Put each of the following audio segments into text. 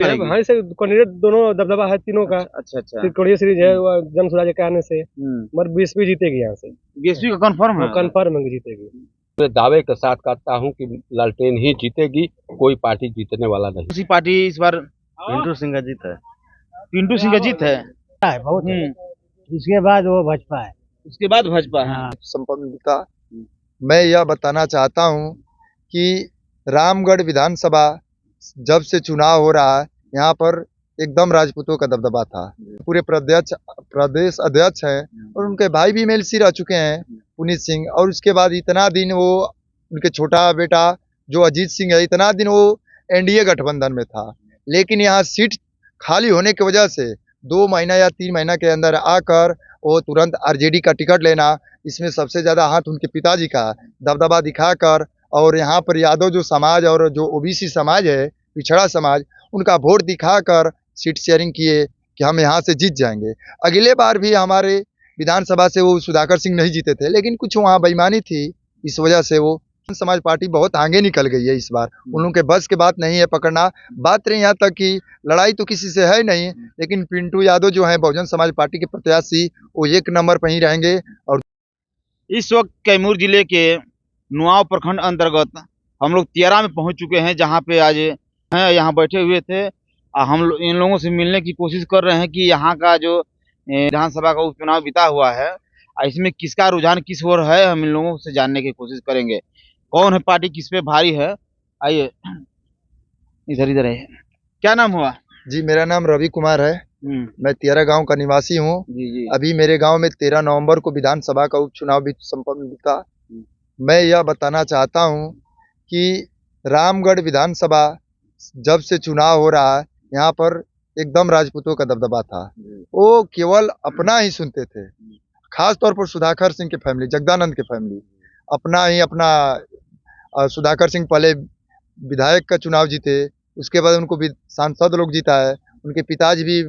हाँ से कैंडिडेट दोनों दबदबा है तीनों का। अच्छा अच्छा। त्रिकोणीय सीरीज है जन स्वराज के आने से, मगर बीएसपी जीतेगी यहाँ से। बीएसपी का कंफर्म है? कंफर्म है कि जीतेगी। मैं दावे के साथ कहता हूँ कि लालटेन ही जीतेगी, कोई पार्टी जीतने वाला नहीं। उसी पार्टी इस बार पिंटू सिंह का जीत है। पिंटू सिंह का जीत है। बहुत है। इसके बाद वो भाजपा है। उसके बाद भाजपा है। संपन्नता मैं यह बताना चाहता हूं कि रामगढ़ विधानसभा जब से चुनाव हो रहा है, यहाँ पर एकदम राजपूतों का दबदबा था। पूरे प्रदेश अध्यक्ष हैं और उनके भाई भी एमएलसी रह चुके हैं, पुनीत सिंह। और उसके बाद इतना दिन वो उनके छोटा बेटा जो अजीत सिंह है, इतना दिन वो एनडीए गठबंधन में था। लेकिन यहाँ सीट खाली होने की वजह से 2 महीना या 3 महीना के अंदर आकर वो तुरंत आरजेडी का टिकट लेना, इसमें सबसे ज्यादा हाथ उनके पिताजी का दबदबा दिखाकर, और यहाँ पर यादव जो समाज और जो ओबीसी समाज है, पिछड़ा समाज, उनका वोट दिखाकर सीट शेयरिंग किए कि हम यहाँ से जीत जाएंगे। अगले बार भी हमारे विधानसभा से वो सुधाकर सिंह नहीं जीते थे, लेकिन कुछ वहाँ बेईमानी थी, इस वजह से वो समाज पार्टी बहुत आगे निकल गई है इस बार। उन लोगों के बस के बात नहीं है पकड़ना। बात रही यहाँ तक कि लड़ाई तो किसी से है नहीं, लेकिन पिंटू यादव जो है बहुजन समाज पार्टी के प्रत्याशी, वो 1 नंबर पर ही रहेंगे। और इस वक्त कैमूर जिले के नुआव प्रखंड अंतर्गत हम लोग तियारा में पहुंच चुके हैं, जहां पे आज हैं यहाँ बैठे हुए थे। हम इन लोगों से मिलने की कोशिश कर रहे हैं कि यहाँ का जो विधानसभा का उपचुनाव बीता हुआ है, इसमें किसका रुझान किस ओर है, हम इन लोगों से जानने की कोशिश करेंगे। कौन है पार्टी किस पे भारी है, आइए इधर है। क्या नाम हुआ? जी, मेरा नाम रवि कुमार है। मैं तियारा गांव का निवासी हूं। अभी मेरे गांव में 13 नवंबर को विधानसभा का उपचुनाव भी संपन्न हुआ। मैं यह बताना चाहता हूं कि रामगढ़ विधानसभा जब से चुनाव हो रहा है, यहाँ पर एकदम राजपूतों का दबदबा था। वो केवल अपना ही सुनते थे, खास तौर पर सुधाकर सिंह की फैमिली, जगदानंद की फैमिली अपना सुधाकर सिंह पहले विधायक का चुनाव जीते, उसके बाद उनको भी सांसद लोग जीता है। उनके पिताजी भी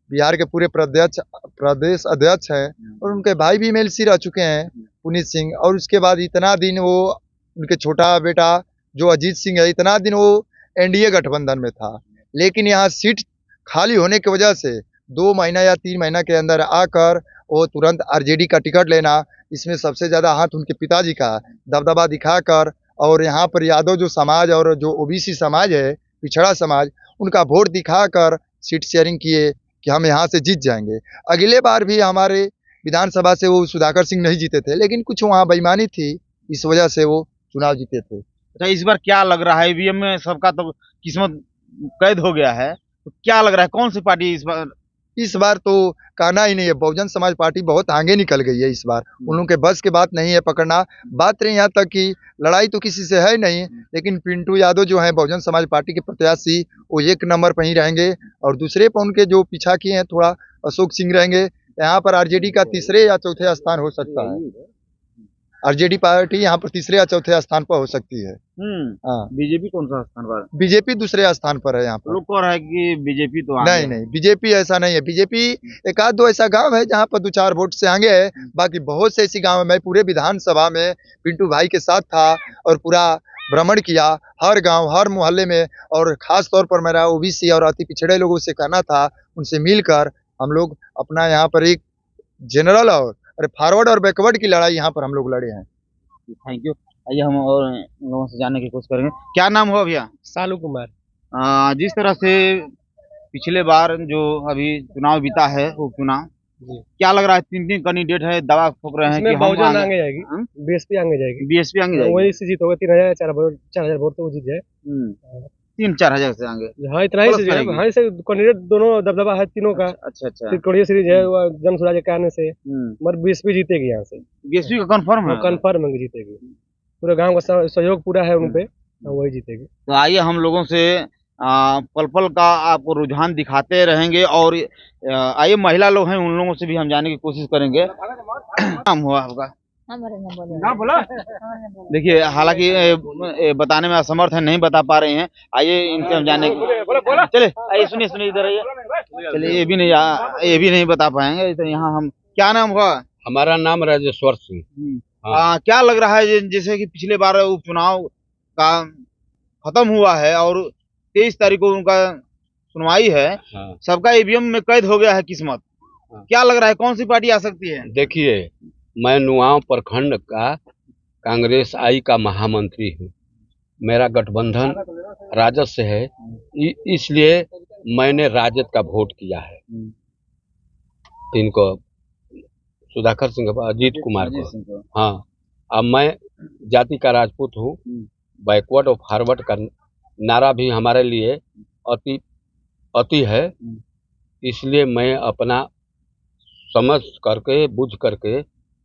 बिहार के पूरे प्रदेश अध्यक्ष हैं और उनके भाई भी एमएलसी रह चुके हैं, पुनीत सिंह। और उसके बाद इतना दिन वो उनके छोटा बेटा जो अजीत सिंह है, इतना दिन वो एनडीए गठबंधन में था। लेकिन यहाँ सीट खाली होने की वजह से 2 महीना या 3 महीना के अंदर आकर वो तुरंत आरजेडी का टिकट लेना, इसमें सबसे ज्यादा हाथ उनके पिताजी का दबदबा दिखाकर, और यहाँ पर यादव जो समाज और जो ओबीसी समाज है, पिछड़ा समाज, उनका वोट दिखाकर सीट शेयरिंग किए कि हम यहाँ से जीत जाएंगे। अगले बार भी हमारे विधानसभा से वो सुधाकर सिंह नहीं जीते थे, लेकिन कुछ वहाँ बेईमानी थी, इस वजह से वो चुनाव जीते थे। अच्छा, इस बार क्या लग रहा है? ईवीएम में सबका तो किस्मत कैद हो गया है, तो क्या लग रहा है कौन सी पार्टी इस बार तो कहना ही नहीं है, बहुजन समाज पार्टी बहुत आगे निकल गई है इस बार। उन लोगों के बस के बात नहीं है पकड़ना। बात रही यहाँ तक कि लड़ाई तो किसी से है नहीं, लेकिन पिंटू यादव जो है बहुजन समाज पार्टी के प्रत्याशी, वो 1 नंबर पर ही रहेंगे। और दूसरे पर उनके जो पीछा किए हैं थोड़ा अशोक सिंह रहेंगे। यहाँ पर आरजेडी का 3रे या 4थे स्थान हो सकता है। आरजेडी पार्टी यहाँ पर 3रे या 4थे स्थान पर हो सकती है। हाँ। बीजेपी कौन सा स्थान पर? बीजेपी 2रे स्थान पर है यहाँ पर। लोग कह रहा है कि बीजेपी तो नहीं, बीजेपी ऐसा नहीं है। बीजेपी 1-2 ऐसा गांव है जहाँ पर 2-4 वोट से आगे है, बाकी बहुत से ऐसी गांव है। मैं पूरे विधानसभा में पिंटू भाई के साथ था और पूरा भ्रमण किया, हर गांव हर मोहल्ले में। और खास तौर पर मेरा ओबीसी और अति पिछड़े लोगों से कहना था, उनसे मिलकर हम लोग अपना यहाँ पर एक जनरल और फॉरवर्ड और बैकवर्ड की लड़ाई यहाँ पर हम लोग लड़े हैं। Thank you. आइए हम और लोगों से जानने की कोशिश करेंगे। क्या नाम हुआ भैया? सालू कुमार। जिस तरह से पिछले बार जो अभी चुनाव बीता है उपचुनाव, क्या लग रहा है? 3 कैंडिडेट है, दवा ठोक रहे हैं कि बहुजन आगे जाएगी, बीएसपी आगे जाएगी। बीएसपी आगे जाएगी, वही से जीत होगा। 3,000-4,000 वोट तो वो जीत जाए। 3-4 हजार से आगे। हाँ, इतना ही से। हाँ से कैंडिडेट दोनों दबदबा है तीनों का। अच्छा अच्छा। त्रिकोणीय सीरीज है जन स्वराज के आने से, मगर बीएसपी जीतेगी यहाँ से। बीएसपी का कंफर्म है? कंफर्म है कि जीतेगी। पूरे गांव का सहयोग पूरा है उन पे, वही जीतेगी। तो आइए हम लोगों से पल पल का आपको रुझान दिखाते रहेंगे। और आइए महिला लोग हैं, उन लोगों से भी हम जानने की कोशिश करेंगे। नाम हुआ आपका? ना बोला। देखिए, हालांकि बताने में असमर्थ है, नहीं बता पा रहे हैं। आइए इनसे हम जानने चले। आइए सुनिए इधर आइए। चलिए, ये भी नहीं बता पाएंगे। तो यहाँ हम, क्या नाम हुआ? हमारा नाम राजेश्वर सिंह। क्या लग रहा है जैसे कि पिछले बार उपचुनाव का खत्म हुआ है और 23 तारीख को उनका सुनवाई है, हाँ। सबका ईवीएम में कैद हो गया है किस्मत। हाँ। क्या लग रहा है कौन सी पार्टी आ सकती है? देखिए, मैं नुआव प्रखंड का कांग्रेस आई का महामंत्री हूँ। मेरा गठबंधन राजद से है, इसलिए मैंने राजद का वोट किया है। इनको सुधाकर सिंह, अजीत कुमार को। हाँ, अब मैं जाति का राजपूत हूँ। बैकवर्ड और फॉरवर्ड का नारा भी हमारे लिए अति अति है, इसलिए मैं अपना समझ करके बुझ करके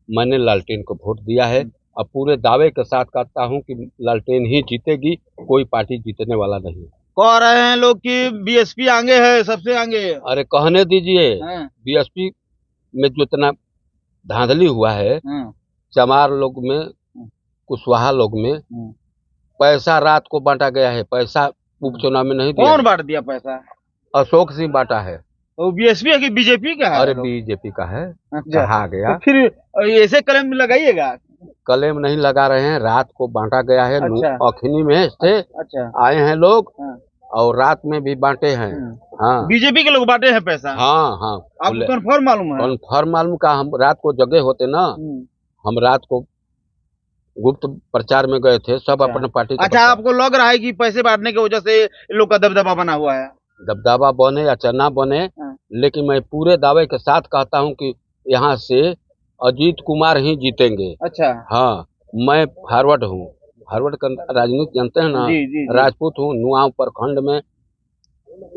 मैंने लालटेन को वोट दिया है। अब पूरे दावे के साथ कहता हूँ कि लालटेन ही जीतेगी, कोई पार्टी जीतने वाला नहीं। कह रहे हैं लोग कि बीएसपी आगे है, सबसे आगे। अरे कहने दीजिए, हाँ। बीएसपी में जो इतना धांधली हुआ है, हाँ। चमार लोग में, कुशवाहा लोग में पैसा रात को बांटा गया है। पैसा उपचुनाव में नहीं दिया। कौन बांट दिया पैसा? अशोक सिंह बांटा है। वो बीएसपी है कि बीजेपी का है? अरे बीजेपी का है। अच्छा। कहा गया। तो फिर ऐसे कलम लगाइएगा। कलेम नहीं लगा रहे हैं, रात को बांटा गया है। अच्छा। अखनी में से अच्छा। आए हैं लोग। हाँ। और रात में भी बांटे हैं। हाँ, बीजेपी के लोग बांटे हैं पैसा? हाँ हाँ, आपको कन्फर्म मालूम है? कन्फर्म मालूम का। हम रात को जगह होते ना, हम रात को गुप्त प्रचार में गए थे, सब अपने पार्टी का। अच्छा, आपको लग रहा है कि पैसे बांटने की वजह से इन लोग का दबदबा बना हुआ है? दबदबा बने या चना बने, लेकिन मैं पूरे दावे के साथ कहता हूं कि यहाँ से अजीत कुमार ही जीतेंगे। अच्छा। हाँ, मैं फॉरवर्ड हूँ। फॉरवर्ड का राजनीति जानते हैं ना? जी। राजपूत हूँ। नुआव प्रखंड में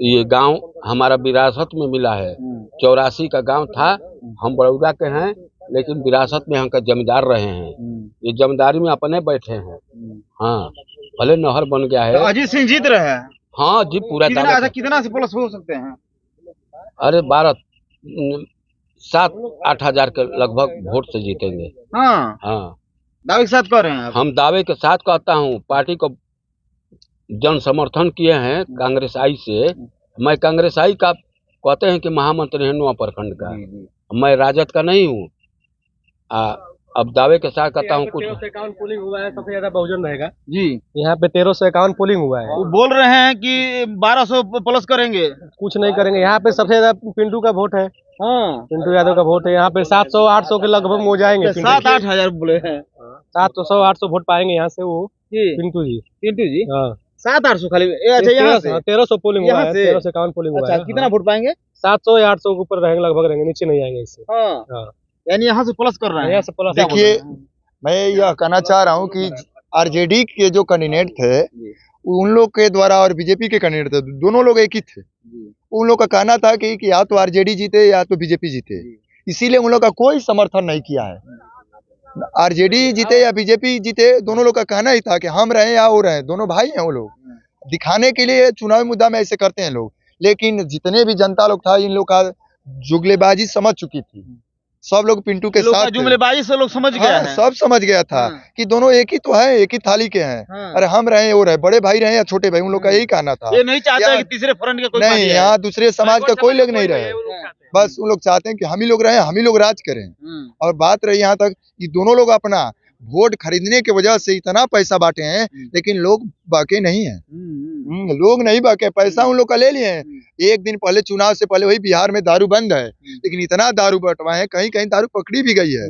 ये गांव हमारा विरासत में मिला है। 84 का गांव था। हम बड़ौदा के हैं, लेकिन विरासत में हम का जमींदार रहे हैं। ये जमींदारी में अपने बैठे हैं। हाँ, भले नहर बन गया है। तो अजीत सिंह जीत रहे हैं? हाँ जी, पूरा कितना से प्लस हो सकते हैं? अरे 7-8 हजार के लगभग वोट से जीतेंगे। हाँ। हाँ, दावे के साथ कह रहे हैं आप? हम दावे के साथ कहता हूँ। पार्टी को जन समर्थन किए हैं कांग्रेस आई से। मैं कांग्रेस आई का कहते हैं कि महामंत्री है नुआ प्रखंड का। मैं राजद का नहीं हूँ। अब दावे के साथ कहता हूँ कुछ 1351 पोलिंग हुआ है, सबसे ज्यादा बहुजन रहेगा जी। यहाँ पे। 1351 पोलिंग हुआ है। वो बोल रहे हैं कि 1200 प्लस करेंगे। कुछ नहीं करेंगे। यहाँ पे सबसे ज्यादा पिंटू का वोट है। हाँ, पिंटू यादव का वोट है। यहाँ पे 700-800 के लगभग हो जाएंगे। 7-8 हजार बोले हैं। 700-800 वोट पाएंगे यहाँ से वो पिंटू जी। पिंटू जी? हाँ, 700-800 खाली? अच्छा, यहाँ से 1300 पोलिंग हुआ यहाँ है। से? 1351 पोलिंग हुआ अच्छा, है। कितना वोट पाएंगे? 700 या 800 के ऊपर रहेंगे, लगभग रहेंगे, नीचे नहीं आएंगे इससे। हाँ, यानी यहाँ से प्लस कर रहे हैं। यहाँ से प्लस। देखिए, मैं यह कहना चाह रहा हूँ कि आरजेडी के जो कैंडिडेट थे, उन लोग के द्वारा और बीजेपी के कैंडिडेट थे, दोनों लोग एक ही थे। उन लोग का कहना था कि या तो आरजेडी जीते या तो बीजेपी जीते, इसीलिए उन लोग का कोई समर्थन नहीं किया है। आरजेडी जीते या बीजेपी जीते, दोनों लोग का कहना ही था कि हम रहे या वो रहे, दोनों भाई हैं वो लोग। दिखाने के लिए चुनावी मुद्दा में ऐसे करते हैं लोग, लेकिन जितने भी जनता लोग था, इन लोग का जुगलेबाजी समझ चुकी थी। सब लोग पिंटू के साथ थे। जुमलेबाजी से लोग समझ गया है। सब समझ गया था कि दोनों एक ही तो है, एक ही थाली के हैं। अरे हम रहे वो रहे, बड़े भाई रहे या छोटे भाई, उन लोग का यही कहना था। ये नहीं चाहता कि तीसरे फ्रंट के कोई नहीं, यहाँ दूसरे समाज का कोई लोग नहीं रहे। बस उन लोग चाहते हैं कि हम ही लोग रहे, हम ही लोग राज करें। और बात रही यहाँ तक कि दोनों लोग अपना वोट खरीदने की वजह से इतना पैसा बांटे हैं, लेकिन लोग बाके नहीं है। लोग नहीं बाके, पैसा उन लोग का ले लिए हैं। एक दिन पहले, चुनाव से पहले, वही बिहार में दारू बंद है, लेकिन इतना दारू बंटवाए हैं, कहीं कहीं दारू पकड़ी भी गई है।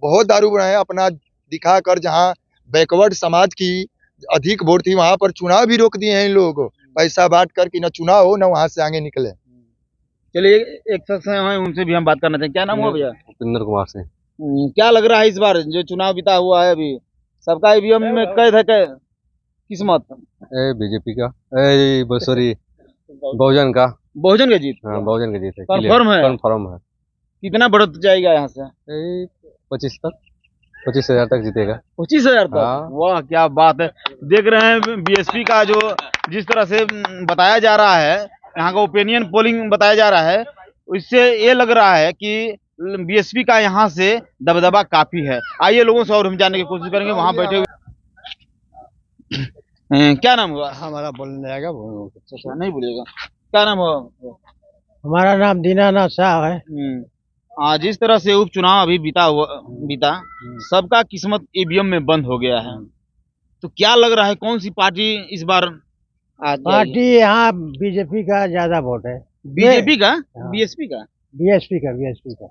बहुत दारू बनाए अपना दिखाकर, जहाँ बैकवर्ड समाज की अधिक वोट थी, वहां पर चुनाव भी रोक दिए हैं इन लोगों को, पैसा बांट कर कि न चुनाव हो न वहां से आगे निकले। चलिए, एक शख्स हैं, उनसे भी हम बात करना चाहेंगे। क्या नाम हुआ भैया? उपेंद्र कुमार से। क्या लग रहा है इस बार जो चुनाव बीता हुआ है, अभी सबका ईवीएम में कैद है किस्मत? बीजेपी का, सॉरी, बहुजन का। बहुजन का जीत? हाँ, बहुजन का जीत है। कन्फर्म है? कन्फर्म है। कितना बढ़त जाएगा यहाँ से? 25,000 तक जीतेगा। 25,000 तक? हाँ। वाह, क्या बात है। देख रहे हैं बीएसपी का जो जिस तरह से बताया जा रहा है, यहाँ का ओपिनियन पोलिंग बताया जा रहा है, इससे ये लग रहा है कि बीएसपी का यहाँ से दबदबा काफी है। आइए लोगों से और हम जानने की कोशिश करेंगे। वहां बैठे हुए क्या नाम हुआ? हमारा बोलने जाएगा। अच्छा, नहीं बोलिएगा। क्या नाम हुआ? हमारा नाम दीनानाथ शाह है। जिस तरह से उपचुनाव अभी बीता, सबका किस्मत ईवीएम में बंद हो गया है, तो क्या लग रहा है कौन सी पार्टी इस बार पार्टी यहाँ बीजेपी का ज्यादा वोट है। बीजेपी का हाँ। बीएसपी का बीएसपी का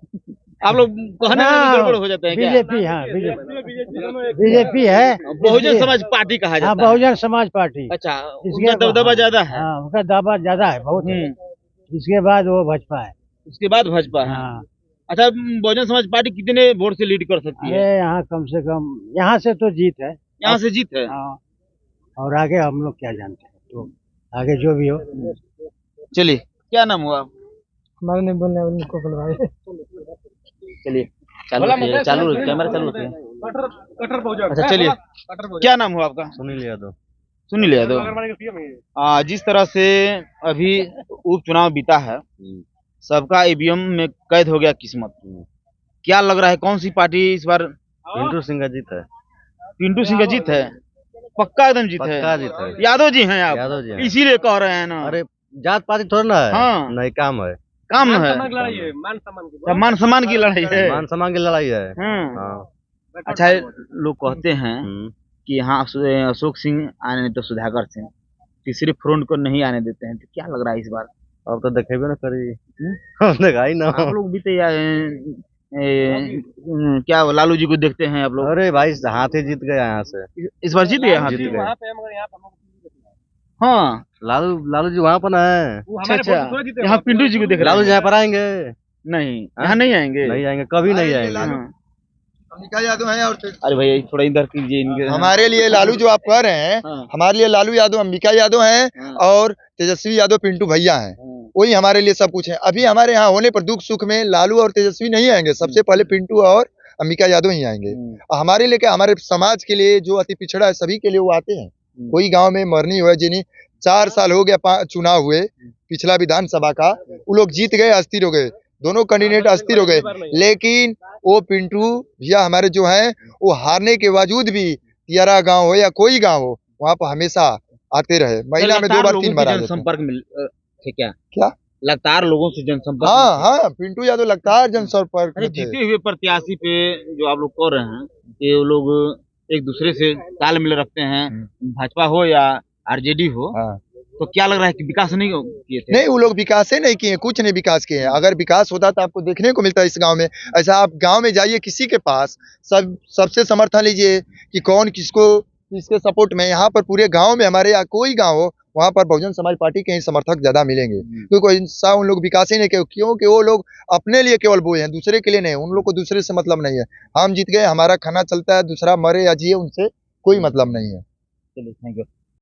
आप लोग कहने में भी गड़बड़ हो जाते हैं क्या? बीजेपी, हाँ बीजेपी है। बहुजन समाज पार्टी कहा हाँ, जाता है। बहुजन समाज पार्टी। अच्छा, इसके उनका दबदबा ज्यादा है। हाँ, उनका दावा ज्यादा है, बहुत है। इसके बाद वो भाजपा है। उसके बाद भाजपा है। हाँ, अच्छा, बहुजन समाज पार्टी कितने वोट से लीड कर सकती अरे है? यहाँ कम से कम यहाँ से तो जीत है। यहाँ से जीत है। हाँ, और आगे हम लोग क्या जानते हैं, तो आगे जो भी हो। चलिए, क्या नाम हुआ? हमारे नहीं बोलना है, उनको बुलवाए। चलिए, चालू रखिए, चालू कैमरा चालू रखिए। अच्छा, चलिए, क्या नाम हुआ आपका? सुनील यादव। सुनील यादव। जिस तरह से अभी उपचुनाव बीता है, सबका ईवीएम में कैद हो गया किस्मत। क्या लग रहा है, कौन सी पार्टी इस बार? पिंटू सिंह का जीत है। पिंटू सिंह का जीत है, पक्का एकदम जीत है। पक्का जीत है। यादव जी हैं आप? यादव जी हैं। इसीलिए कह रहे हैं ना। अरे जात पाति थोड़ा ना है। हाँ। नहीं, काम है। काम है, अच्छा, मान सम्मान की लड़ाई है। मान सम्मान की लड़ाई है। हाँ। अच्छा, लोग कहते हैं कि यहाँ अशोक सिंह आने नहीं तो सुधाकर सिंह, तीसरी फ्रंट को नहीं आने देते हैं, तो क्या लग रहा है इस बार? अब तो देखेबे ना करी। देखा ही ना। आप लोग भी तो क्या लालू जी को देखते हैं आप लोग? अरे भाई, हाथी जीत गए यहाँ से। इस बार जीत गए हाथी? जीत गए। हाँ, लालू जी वहाँ पर है। अच्छा, यहाँ पिंटू जी को देख रहे लालू हैं? जी यहाँ पर आएंगे? नहीं, यहाँ नहीं आएंगे। नहीं आएंगे, कभी नहीं आएंगे। हाँ। अंबिका यादव हैं और अरे भैया थोड़ा इधर कीजिए इनके। हमारे लिए लालू जो आप कह रहे हैं, हाँ। हमारे लिए लालू यादव अंबिका यादव हैं हाँ। और तेजस्वी यादव पिंटू भैया हैं। वही हमारे लिए सब कुछ है। अभी हमारे यहाँ होने पर दुख सुख में लालू और तेजस्वी नहीं आएंगे, सबसे पहले पिंटू और अंबिका यादव ही आएंगे। और हमारे लिए क्या, हमारे समाज के लिए जो अति पिछड़ा है सभी के लिए वो आते हैं। कोई गांव में मरनी हुआ, जिन्हें 4 साल हो गया चुनाव हुए पिछला विधानसभा का, वो लोग जीत गए, अस्थिर हो गए, दोनों कैंडिडेट अस्थिर हो गए। लेकिन वो पिंटू भैया हमारे जो हैं, वो हारने के बावजूद भी तियारा गांव हो या कोई गांव हो, वहाँ पर हमेशा आते रहे। महीना में 2 बार 3 बार आ जाते हैं। जनसंपर्क में थे क्या? क्या? लगातार लोगों से जनसंपर्क? हाँ, पिंटू यादव लगातार जनसंपर्क अरे में थे। जीते हुए प्रत्याशी पे जो आप लोग कह रहे हैं कि वो लोग एक दूसरे से तालमेल रखते हैं, भाजपा हो या आरजेडी हो, हाँ। तो क्या लग रहा है कि विकास नहीं किए थे? नहीं, वो लोग विकास ही नहीं किए, कुछ नहीं विकास किए हैं। अगर विकास होता तो आपको देखने को मिलता है इस गांव में। ऐसा आप गांव में जाइए किसी के पास, सबसे समर्थन लीजिए कि कौन किसके सपोर्ट में। यहाँ पर पूरे गांव में, हमारे यहाँ कोई गांव हो, वहाँ पर बहुजन समाज पार्टी के ही समर्थक ज्यादा मिलेंगे। क्योंकि इंसान उन लोग विकास ही नहीं किए, क्योंकि वो लोग अपने लिए केवल बोए हैं, दूसरे के लिए नहीं। उन लोग को दूसरे से मतलब नहीं है। हम जीत गए, हमारा खाना चलता है, दूसरा मरे या जिए उनसे कोई मतलब नहीं है। चलिए, थैंक यू।